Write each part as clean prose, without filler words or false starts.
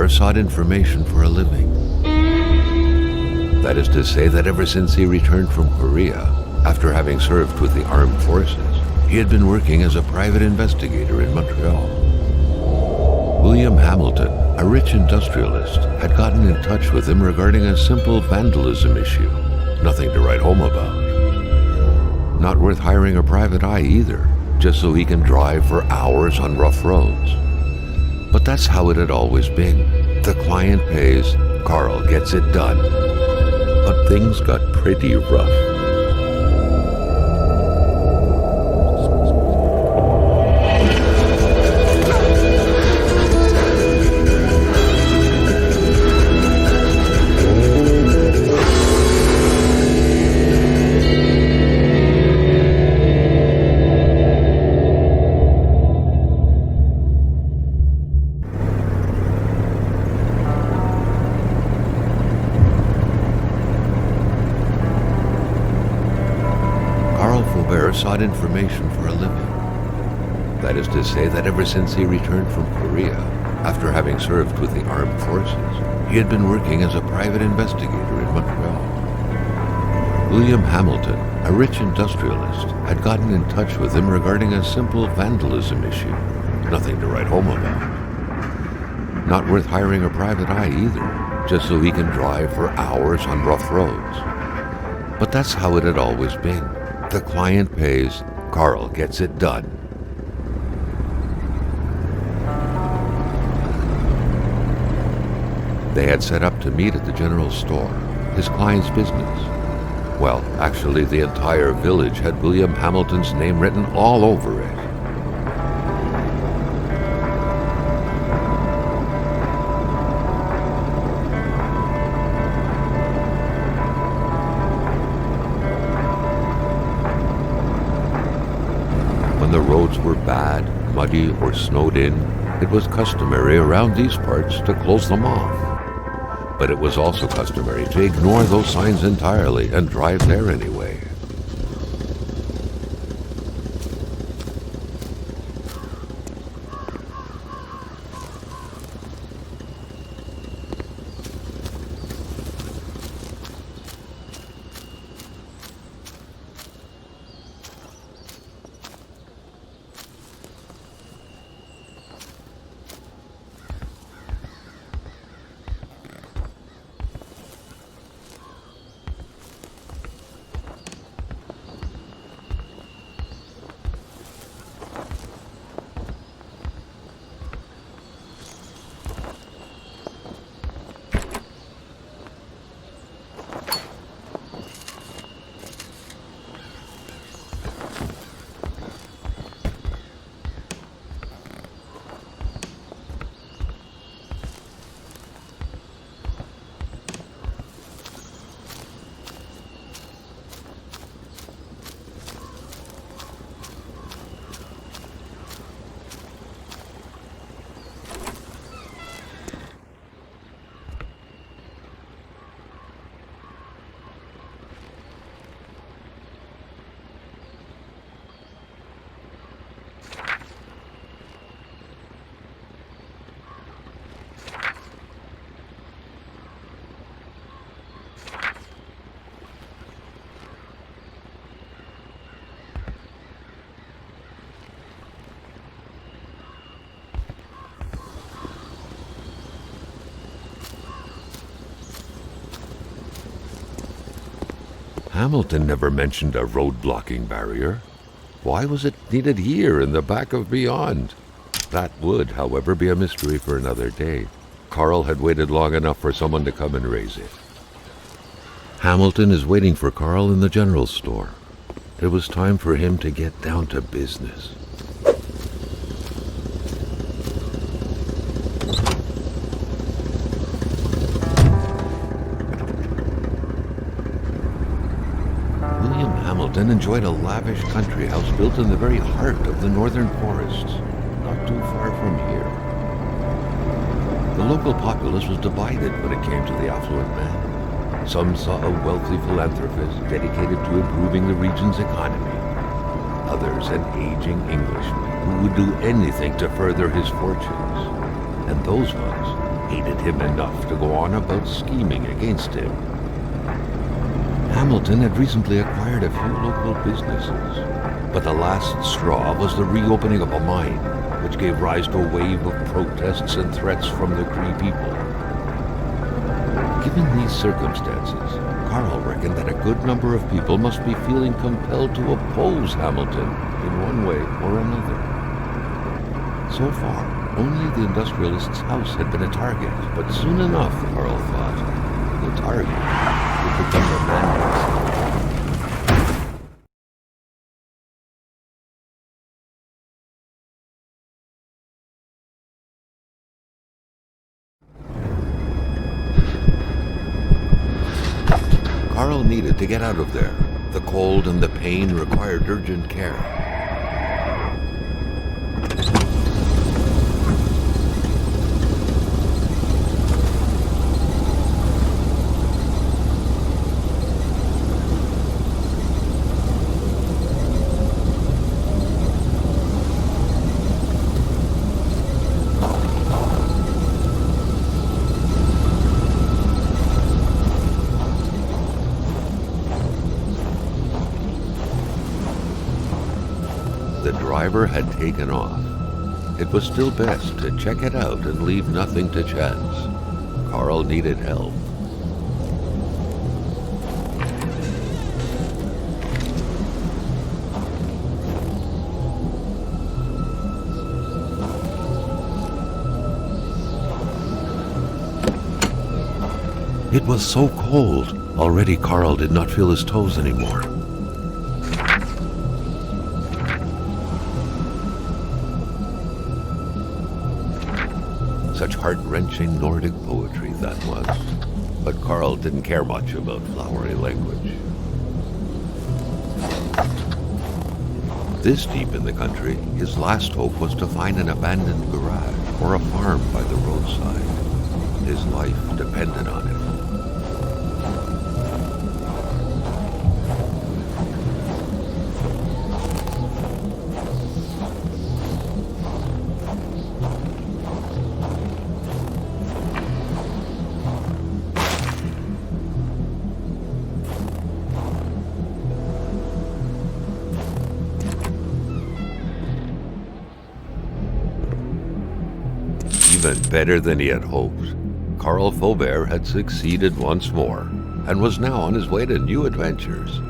Faubert sought information for a living. That is to say that ever since he returned from Korea, after having served with the armed forces, he had been working as a private investigator in Montreal. William Hamilton, a rich industrialist, had gotten in touch with him regarding a simple vandalism issue. Nothing to write home about. Not worth hiring a private eye either, just so he can drive for hours on rough roads. But that's how it had always been. The client pays, Carl gets it done. But things got pretty rough. Sought information for a living. That is to say that ever since he returned from Korea, after having served with the armed forces, he had been working as a private investigator in Montreal. William Hamilton, a rich industrialist, had gotten in touch with him regarding a simple vandalism issue. Nothing to write home about. Not worth hiring a private eye either, just so he can drive for hours on rough roads. But that's how it had always been. The client pays, Carl gets it done. They had set up to meet at the general store, his client's business. Well, actually, the entire village had William Hamilton's name written all over it. When the roads were bad, muddy, or snowed in, it was customary around these parts to close them off. But it was also customary to ignore those signs entirely and drive there anyway. Hamilton never mentioned a road-blocking barrier. Why was it needed here in the back of Beyond? That would, however, be a mystery for another day. Carl had waited long enough for someone to come and raise it. Hamilton is waiting for Carl in the general store. It was time for him to get down to business. Hamilton enjoyed a lavish country house built in the very heart of the northern forests, not too far from here. The local populace was divided when it came to the affluent man. Some saw a wealthy philanthropist dedicated to improving the region's economy. Others an aging Englishman who would do anything to further his fortunes. And those ones hated him enough to go on about scheming against him. Hamilton had recently acquired a few local businesses, but the last straw was the reopening of a mine, which gave rise to a wave of protests and threats from the Cree people. Given these circumstances, Carl reckoned that a good number of people must be feeling compelled to oppose Hamilton in one way or another. So far, only the industrialist's house had been a target, but soon enough, Carl thought, the target would become the man. Carl needed to get out of there. The cold and the pain required urgent care. The driver had taken off. It was still best to check it out and leave nothing to chance. Carl needed help. It was so cold. Already Carl did not feel his toes anymore. Such heart-wrenching Nordic poetry that was. But Carl didn't care much about flowery language. This deep in the country, his last hope was to find an abandoned garage or a farm by the roadside. His life depended on it. Even better than he had hoped, Carl Faubert had succeeded once more, and was now on his way to new adventures.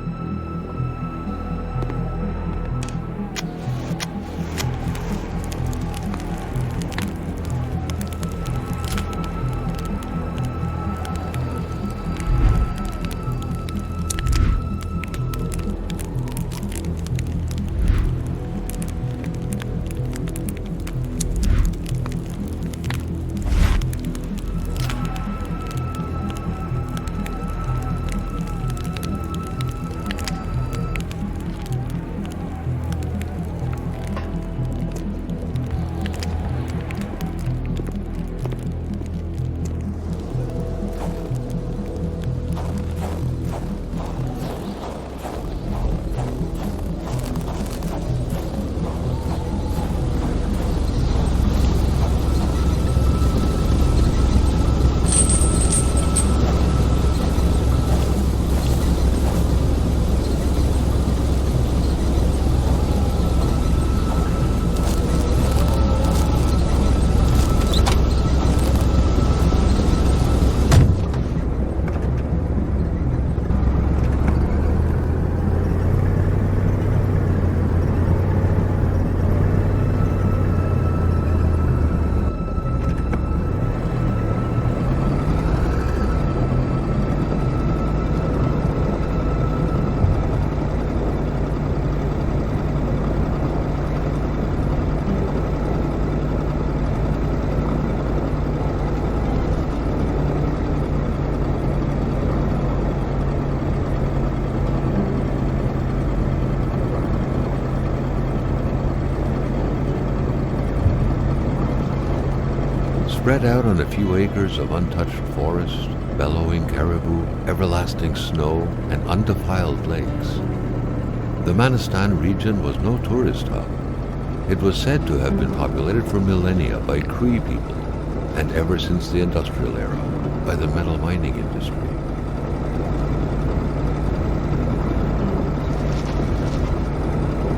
Spread out on a few acres of untouched forest, bellowing caribou, everlasting snow, and undefiled lakes. The Manistan region was no tourist hub. It was said to have been populated for millennia by Cree people, and ever since the industrial era, by the metal mining industry.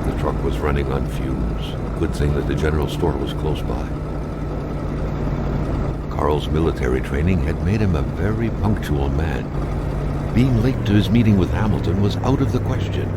The truck was running on fumes. Good thing that the general store was close by. Carl's military training had made him a very punctual man. Being late to his meeting with Hamilton was out of the question.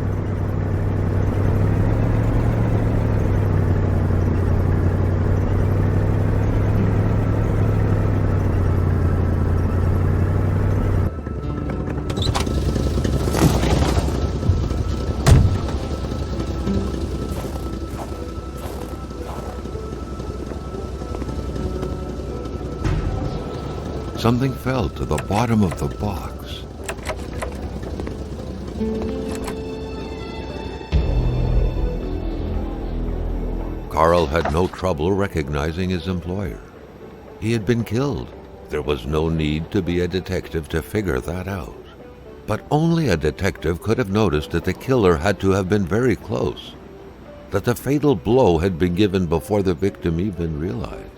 Something fell to the bottom of the box. Carl had no trouble recognizing his employer. He had been killed. There was no need to be a detective to figure that out. But only a detective could have noticed that the killer had to have been very close, that the fatal blow had been given before the victim even realized.